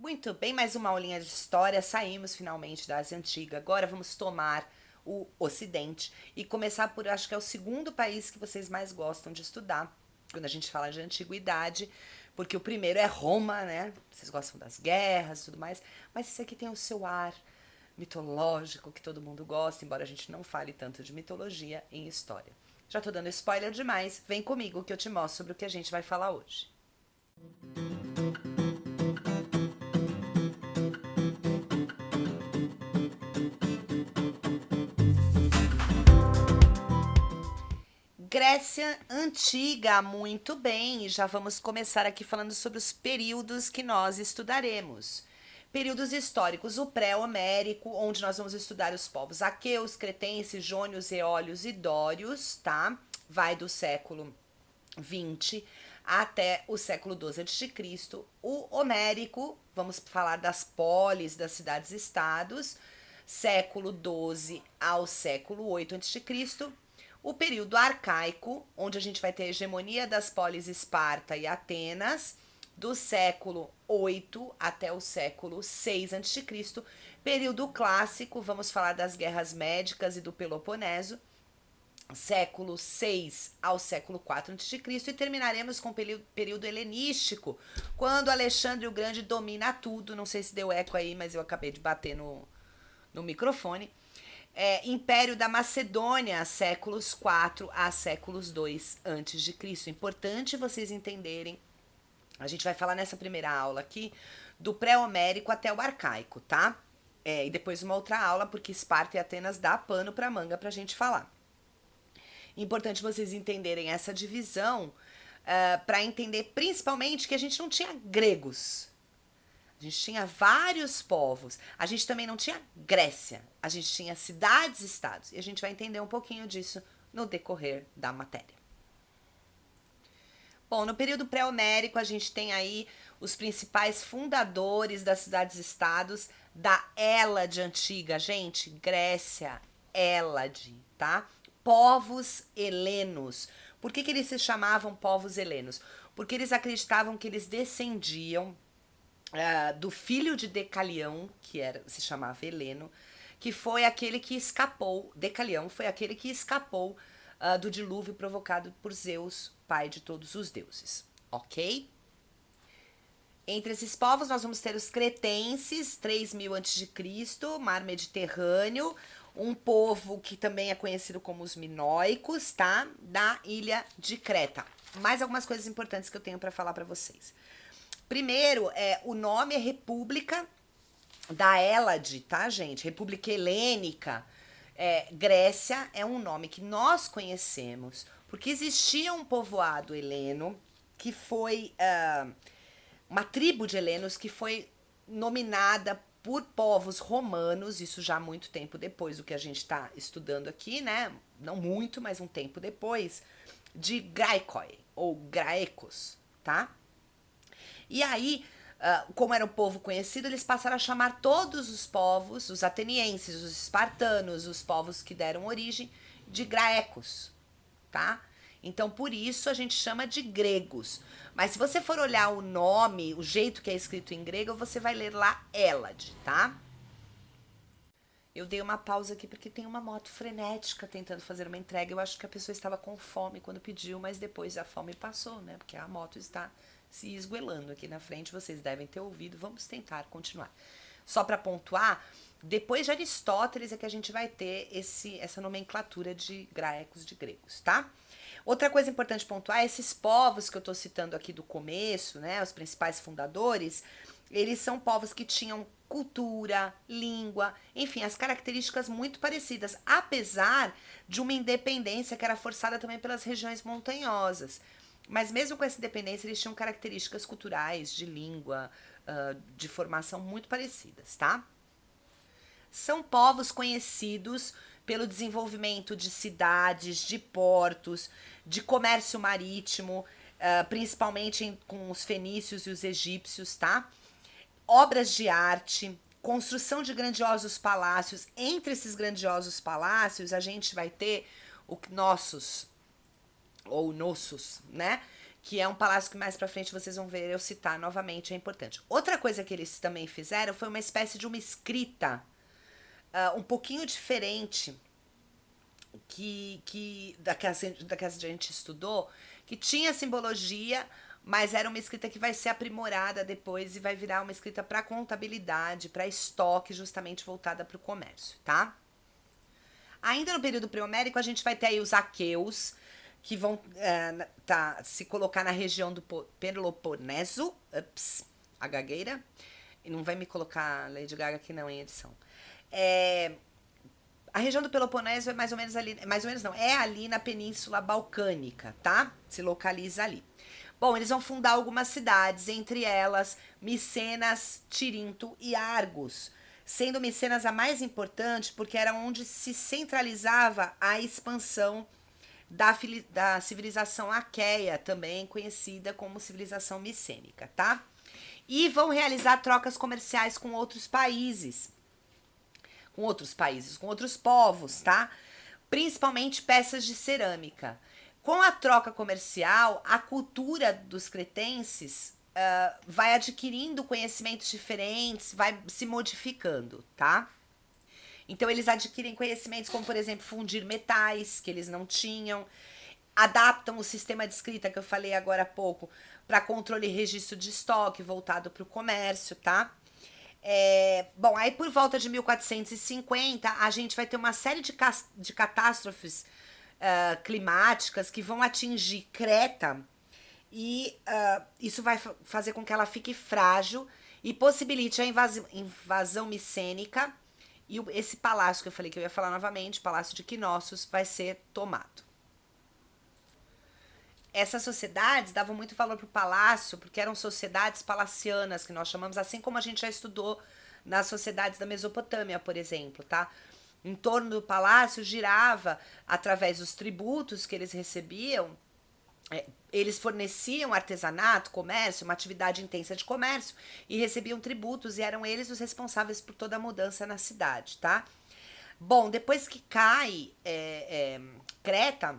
Muito bem, mais uma aulinha de história. Saímos finalmente da Ásia Antiga. Agora vamos tomar o Ocidente e começar por, acho que é o segundo país que vocês mais gostam de estudar quando a gente fala de antiguidade, porque o primeiro é Roma, né? Vocês gostam das guerras e tudo mais, mas esse aqui tem o seu ar mitológico que todo mundo gosta, embora a gente não fale tanto de mitologia em história. Já tô dando spoiler demais, vem comigo que eu te mostro sobre o que a gente vai falar hoje. Grécia Antiga, muito bem, e já vamos começar aqui falando sobre os períodos que nós estudaremos. Períodos históricos, o pré-homérico, onde nós vamos estudar os povos aqueus, cretenses, jônios, eólios e dórios, tá? Vai do século 20 até o século 12 a.C. O homérico, vamos falar das polis, das cidades-estados, século 12 ao século 8 a.C. O período arcaico, onde a gente vai ter a hegemonia das polis Esparta e Atenas, do século 8 até o século 6 a.C. Período clássico, vamos falar das guerras médicas e do Peloponeso, século 6 ao século 4 a.C. e terminaremos com o período helenístico, quando Alexandre o Grande domina tudo. Não sei se deu eco aí, mas eu acabei de bater no microfone. Império da Macedônia, séculos 4 a séculos 2 antes de Cristo. Importante vocês entenderem. A gente vai falar nessa primeira aula aqui do pré-homérico até o arcaico, tá? E depois uma outra aula, porque Esparta e Atenas dá pano pra manga pra gente falar. Importante vocês entenderem essa divisão para entender principalmente que a gente não tinha gregos. A gente tinha vários povos. A gente também não tinha Grécia. A gente tinha cidades-estados. E a gente vai entender um pouquinho disso no decorrer da matéria. Bom, no período pré-homérico, a gente tem aí os principais fundadores das cidades-estados da Hélade antiga. Gente, Grécia, Hélade, tá? Povos helenos. Por que eles se chamavam povos helenos? Porque eles acreditavam que eles descendiam do filho de Decalião, se chamava Heleno, que foi aquele que escapou, Decalião foi aquele que escapou do dilúvio provocado por Zeus, pai de todos os deuses, ok? Entre esses povos nós vamos ter os cretenses, 3000 a.C., mar Mediterrâneo, um povo que também é conhecido como os minoicos, tá? Da ilha de Creta. Mais algumas coisas importantes que eu tenho para falar para vocês. Primeiro, o nome é República da Hélade, tá, gente? República Helênica. Grécia é um nome que nós conhecemos, porque existia um povoado heleno, que foi uma tribo de helenos que foi nominada por povos romanos, isso já muito tempo depois do que a gente está estudando aqui, né? Não muito, mas um tempo depois, de Graikoi, ou Graecos, tá? E aí, como era um povo conhecido, eles passaram a chamar todos os povos, os atenienses, os espartanos, os povos que deram origem, de graecos, tá? Então, por isso a gente chama de gregos. Mas se você for olhar o nome, o jeito que é escrito em grego, você vai ler lá Hélade, tá? Eu dei uma pausa aqui porque tem uma moto frenética tentando fazer uma entrega. Eu acho que a pessoa estava com fome quando pediu, mas depois a fome passou, né? Porque a moto está se esguelando aqui na frente, vocês devem ter ouvido. Vamos tentar continuar. Só para pontuar, depois de Aristóteles é que a gente vai ter essa nomenclatura de graecos, de gregos, tá? Outra coisa importante pontuar, esses povos que eu tô citando aqui do começo, né, os principais fundadores, eles são povos que tinham cultura, língua, enfim, as características muito parecidas, apesar de uma independência que era forçada também pelas regiões montanhosas. Mas mesmo com essa independência, eles tinham características culturais, de língua, de formação muito parecidas, tá? São povos conhecidos pelo desenvolvimento de cidades, de portos, de comércio marítimo, principalmente com os fenícios e os egípcios, tá? Obras de arte, construção de grandiosos palácios. Entre esses grandiosos palácios, a gente vai ter nossos, né? que é um palácio que mais pra frente vocês vão ver eu citar novamente, é importante. Outra coisa que eles também fizeram foi uma espécie de uma escrita um pouquinho diferente da que a gente estudou, que tinha simbologia, mas era uma escrita que vai ser aprimorada depois e vai virar uma escrita para contabilidade, para estoque, justamente voltada para o comércio, tá? Ainda no período pré-homérico, a gente vai ter aí os aqueus, que vão se colocar na região do Peloponeso. Ups, a gagueira. E não vai me colocar Lady Gaga aqui não, em edição. A região do Peloponeso é mais ou menos ali, mais ou menos não, é ali na Península Balcânica, tá? Se localiza ali. Bom, eles vão fundar algumas cidades, entre elas Micenas, Tirinto e Argos, sendo Micenas a mais importante porque era onde se centralizava a expansão da civilização aqueia, também conhecida como civilização micênica, tá? E vão realizar trocas comerciais com outros países, com outros povos, tá? Principalmente peças de cerâmica. Com a troca comercial, a cultura dos cretenses vai adquirindo conhecimentos diferentes, vai se modificando, tá? Então, eles adquirem conhecimentos como, por exemplo, fundir metais, que eles não tinham, adaptam o sistema de escrita que eu falei agora há pouco para controle e registro de estoque voltado para o comércio, tá? Bom, aí por volta de 1450, a gente vai ter uma série de catástrofes climáticas que vão atingir Creta e isso vai fazer com que ela fique frágil e possibilite a invasão micênica e esse palácio que eu falei que eu ia falar novamente, Palácio de Knossos, vai ser tomado. Essas sociedades davam muito valor para o palácio, porque eram sociedades palacianas, que nós chamamos, assim como a gente já estudou nas sociedades da Mesopotâmia, por exemplo, tá? Em torno do palácio girava, através dos tributos que eles recebiam, eles forneciam artesanato, comércio, uma atividade intensa de comércio, e recebiam tributos, e eram eles os responsáveis por toda a mudança na cidade, tá? Bom, depois que cai Creta,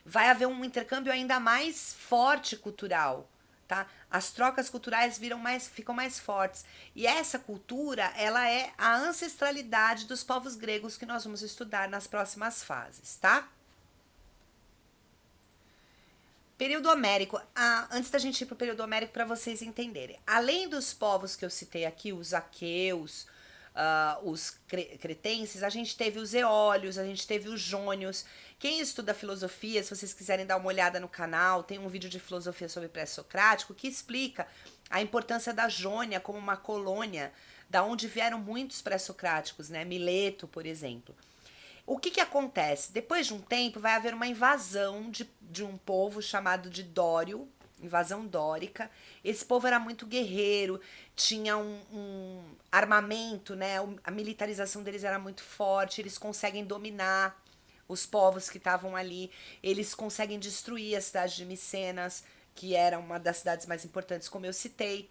vai haver um intercâmbio ainda mais forte cultural, tá? As trocas culturais ficam mais fortes. E essa cultura, ela é a ancestralidade dos povos gregos que nós vamos estudar nas próximas fases, tá? Período Homérico. Antes da gente ir para o período Homérico, para vocês entenderem. Além dos povos que eu citei aqui, os aqueus, os cretenses, a gente teve os eólios, a gente teve os jônios. Quem estuda filosofia, se vocês quiserem dar uma olhada no canal, tem um vídeo de filosofia sobre pré-socrático que explica a importância da Jônia como uma colônia da onde vieram muitos pré-socráticos, né? Mileto, por exemplo. O que acontece? Depois de um tempo vai haver uma invasão de um povo chamado de Dório, invasão dórica. Esse povo era muito guerreiro, tinha um armamento, né? A militarização deles era muito forte, eles conseguem dominar os povos que estavam ali, eles conseguem destruir a cidade de Micenas, que era uma das cidades mais importantes, como eu citei.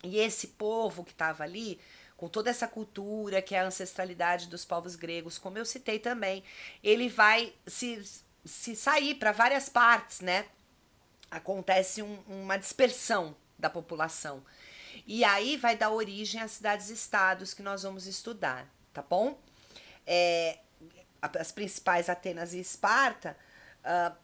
E esse povo que estava ali, com toda essa cultura, que é a ancestralidade dos povos gregos, como eu citei também, ele vai se sair para várias partes, né? Acontece uma dispersão da população. E aí vai dar origem às cidades-estados que nós vamos estudar, tá bom? As principais, Atenas e Esparta.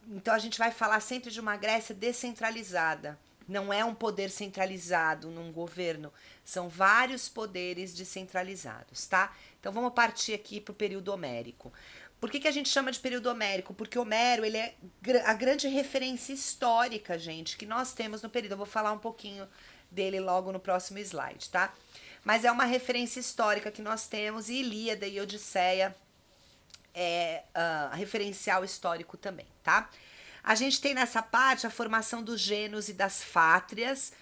Então a gente vai falar sempre de uma Grécia descentralizada. Não é um poder centralizado num governo, são vários poderes descentralizados, tá? Então vamos partir aqui para o período homérico. Por que a gente chama de período homérico? Porque Homero, ele é a grande referência histórica, gente, que nós temos no período. Eu vou falar um pouquinho dele logo no próximo slide, tá? Mas é uma referência histórica que nós temos, e Ilíada e Odisseia é referencial histórico também, tá? A gente tem nessa parte a formação dos gênios e das fátrias,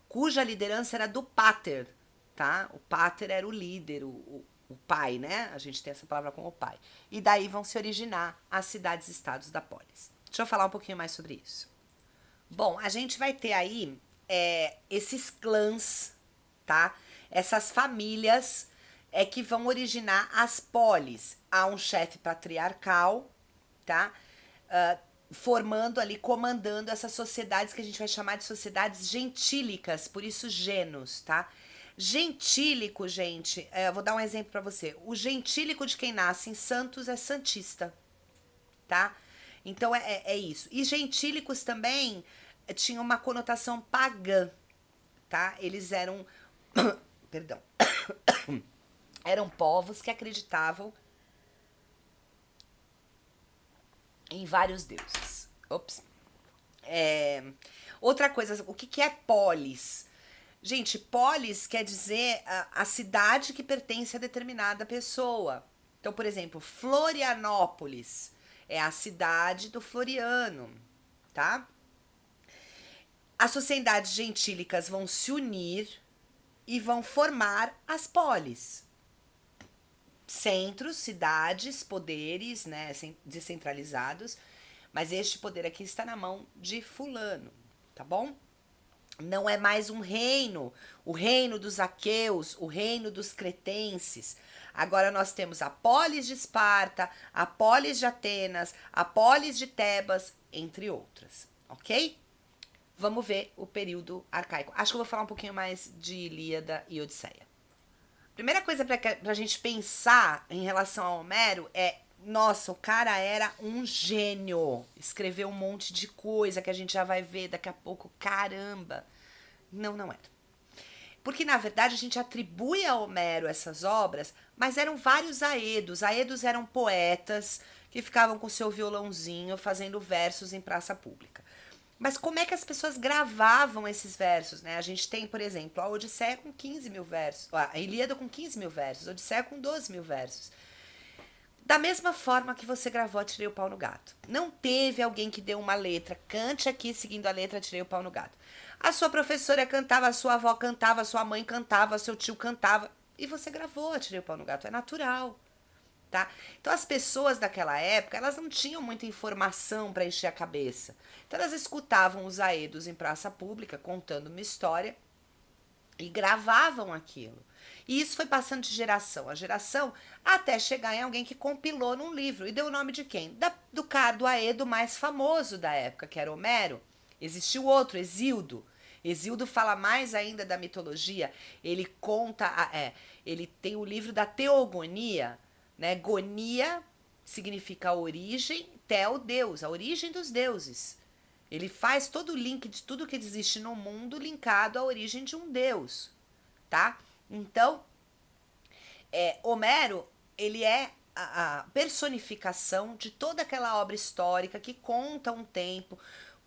cuja liderança era do pater, tá? O pater era o líder, o pai, né? A gente tem essa palavra como pai. E daí vão se originar as cidades-estados da polis. Deixa eu falar um pouquinho mais sobre isso. Bom, a gente vai ter aí esses clãs, tá? Essas famílias que vão originar as polis. Há um chefe patriarcal, tá? formando ali, comandando essas sociedades que a gente vai chamar de sociedades gentílicas, por isso genos, tá? Gentílico, gente, eu vou dar um exemplo para você. O gentílico de quem nasce em Santos é santista, tá? Então é isso. E gentílicos também tinham uma conotação pagã, tá? Eles eram, perdão, eram povos que acreditavam em vários deuses. Ops. Outra coisa, o que é polis? Gente, polis quer dizer a cidade que pertence a determinada pessoa. Então, por exemplo, Florianópolis é a cidade do Floriano, tá? As sociedades gentílicas vão se unir e vão formar as polis. Centros, cidades, poderes, né, descentralizados, mas este poder aqui está na mão de fulano, tá bom? Não é mais um reino, o reino dos aqueus, o reino dos cretenses. Agora nós temos a polis de Esparta, a polis de Atenas, a polis de Tebas, entre outras, ok? Vamos ver o período arcaico. Acho que eu vou falar um pouquinho mais de Ilíada e Odisseia. Primeira coisa pra gente pensar em relação a Homero é, nossa, o cara era um gênio. Escreveu um monte de coisa que a gente já vai ver daqui a pouco. Caramba. Não, não era. Porque, na verdade, a gente atribui a Homero essas obras, mas eram vários aedos. Aedos eram poetas que ficavam com seu violãozinho fazendo versos em praça pública. Mas como é que as pessoas gravavam esses versos, né? A gente tem, por exemplo, a Odisseia com 15 mil versos, a Ilíada com 15 mil versos, a Odisseia com 12 mil versos. Da mesma forma que você gravou Atirei o Pau no Gato. Não teve alguém que deu uma letra, cante aqui seguindo a letra Atirei o Pau no Gato. A sua professora cantava, a sua avó cantava, a sua mãe cantava, seu tio cantava, e você gravou Atirei o Pau no Gato, é natural. Tá? Então as pessoas daquela época, elas não tinham muita informação para encher a cabeça. Então elas escutavam os aedos em praça pública contando uma história e gravavam aquilo. E isso foi passando de geração a geração até chegar em alguém que compilou num livro. E deu o nome de quem? Do aedo mais famoso da época, que era Homero. Existiu outro, Hesíodo. Hesíodo fala mais ainda da mitologia. Ele conta, ele tem o livro da Teogonia, né? Gonia significa origem, Theo, Deus, a origem dos deuses. Ele faz todo o link de tudo que existe no mundo linkado à origem de um deus, tá? Então, Homero, ele é a personificação de toda aquela obra histórica que conta um tempo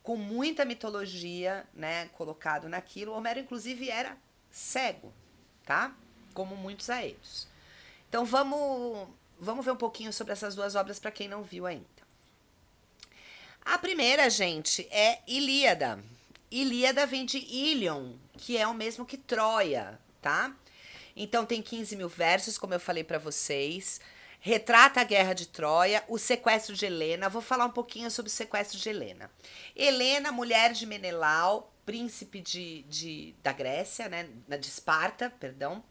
com muita mitologia, né, colocado naquilo. Homero, inclusive, era cego, tá? Como muitos aedos. Então, vamos ver um pouquinho sobre essas duas obras para quem não viu ainda. A primeira, gente, é Ilíada. Ilíada vem de Ilion, que é o mesmo que Troia, tá? Então tem 15 mil versos, como eu falei para vocês. Retrata a guerra de Troia, o sequestro de Helena. Vou falar um pouquinho sobre o sequestro de Helena. Helena, mulher de Menelau, príncipe da Grécia, né? De Esparta, perdão.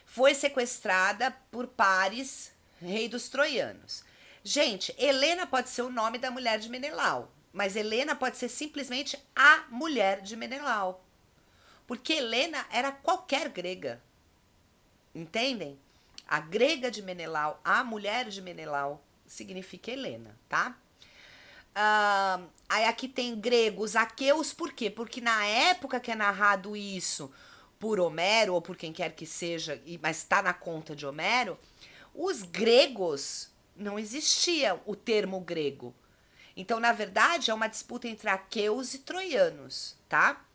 Foi sequestrada por Paris, rei dos troianos. Gente, Helena pode ser o nome da mulher de Menelau, mas Helena pode ser simplesmente a mulher de Menelau. Porque Helena era qualquer grega. Entendem? A grega de Menelau, a mulher de Menelau, significa Helena, tá? Aí aqui tem gregos, aqueus, por quê? Porque na época que é narrado isso por Homero, ou por quem quer que seja, mas está na conta de Homero, os gregos, não existia o termo grego. Então, na verdade, é uma disputa entre aqueus e troianos, tá?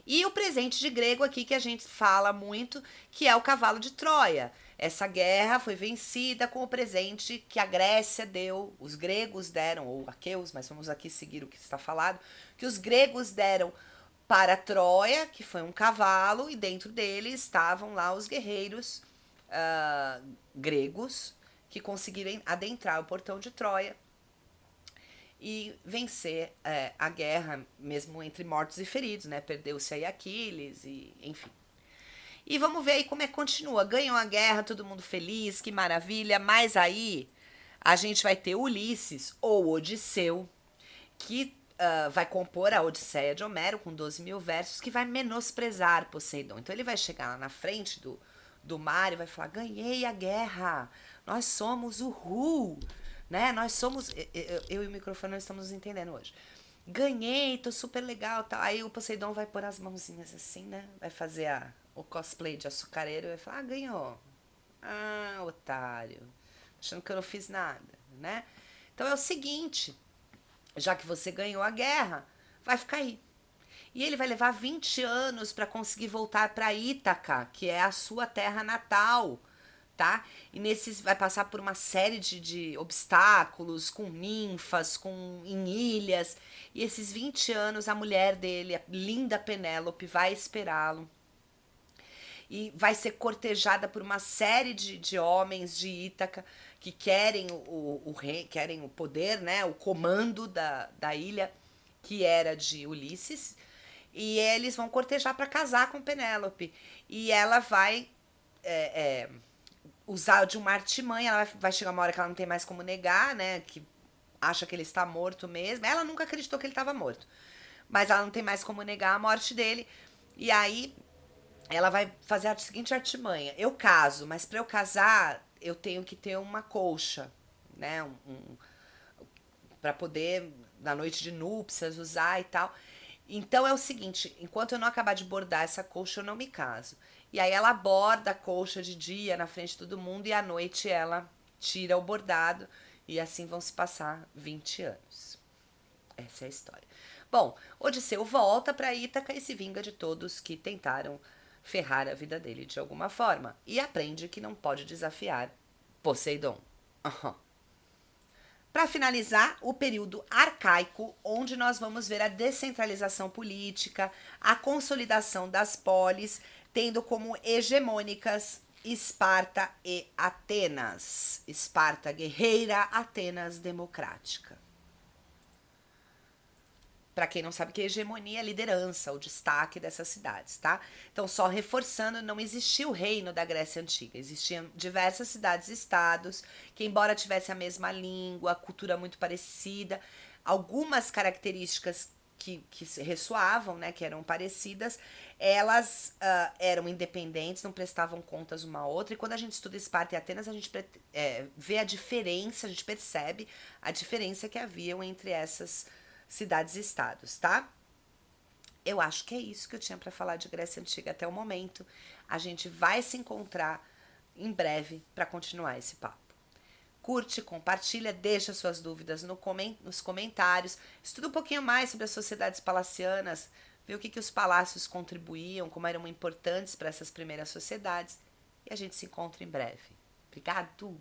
E o presente de grego aqui que a gente fala muito, que é o cavalo de Troia. Essa guerra foi vencida com o presente que a Grécia deu, os gregos deram, ou aqueus, mas vamos aqui seguir o que está falado, que os gregos deram para Troia, que foi um cavalo, e dentro dele estavam lá os guerreiros gregos que conseguiram adentrar o portão de Troia e vencer a guerra, mesmo entre mortos e feridos, né? Perdeu-se aí Aquiles, e enfim. E vamos ver aí como é que continua. Ganham a guerra, todo mundo feliz, que maravilha, mas aí A gente vai ter Ulisses ou Odisseu, que vai compor a Odisseia de Homero com 12 mil versos, que vai menosprezar Poseidon. Então ele vai chegar lá na frente do mar e vai falar: ganhei a guerra, nós somos o Ru, né? Nós somos. Eu e o microfone nós estamos nos entendendo hoje. Ganhei, tô super legal, tal. Aí o Poseidon vai pôr as mãozinhas assim, né? Vai fazer o cosplay de açucareiro e vai falar: ganhou. Ah, otário. Achando que eu não fiz nada, né? Então é o seguinte, já que você ganhou a guerra, vai ficar aí. E ele vai levar 20 anos para conseguir voltar para Ítaca, que é a sua terra natal, tá? E nesses vai passar por uma série de obstáculos, com ninfas, em ilhas. E esses 20 anos a mulher dele, a linda Penélope, vai esperá-lo e vai ser cortejada por uma série de homens de Ítaca que querem o rei, querem o poder, né, o comando da ilha, que era de Ulisses, e eles vão cortejar para casar com Penélope. E ela vai usar de uma artimanha, ela vai chegar uma hora que ela não tem mais como negar, né, que acha que ele está morto mesmo. Ela nunca acreditou que ele estava morto, mas ela não tem mais como negar a morte dele. E aí ela vai fazer a seguinte artimanha: eu caso, mas para eu casar eu tenho que ter uma colcha, né, para poder na noite de núpcias usar e tal. Então é o seguinte, enquanto eu não acabar de bordar essa colcha eu não me caso. E aí ela borda a colcha de dia na frente de todo mundo e à noite ela tira o bordado e assim vão se passar 20 anos. Essa é a história. Bom, Odisseu volta para Ítaca e se vinga de todos que tentaram ferrar a vida dele de alguma forma. E aprende que não pode desafiar Poseidon. Uhum. Para finalizar, o período arcaico, onde nós vamos ver a descentralização política, a consolidação das polis, tendo como hegemônicas Esparta e Atenas. Esparta guerreira, Atenas democrática. Para quem não sabe, que hegemonia é liderança, o destaque dessas cidades, tá? Então, só reforçando, não existia o reino da Grécia Antiga. Existiam diversas cidades-estados, que embora tivessem a mesma língua, cultura muito parecida, algumas características que ressoavam, né, que eram parecidas, elas eram independentes, não prestavam contas uma à outra. E quando a gente estuda Esparta e Atenas, a gente vê a diferença, a gente percebe a diferença que haviam entre essas cidades-estados, tá? Eu acho que é isso que eu tinha para falar de Grécia Antiga até o momento. A gente vai se encontrar em breve para continuar esse papo. Curte, compartilha, deixa suas dúvidas nos comentários. Estuda um pouquinho mais sobre as sociedades palacianas, vê o que os palácios contribuíam, como eram importantes para essas primeiras sociedades. E a gente se encontra em breve. Obrigado!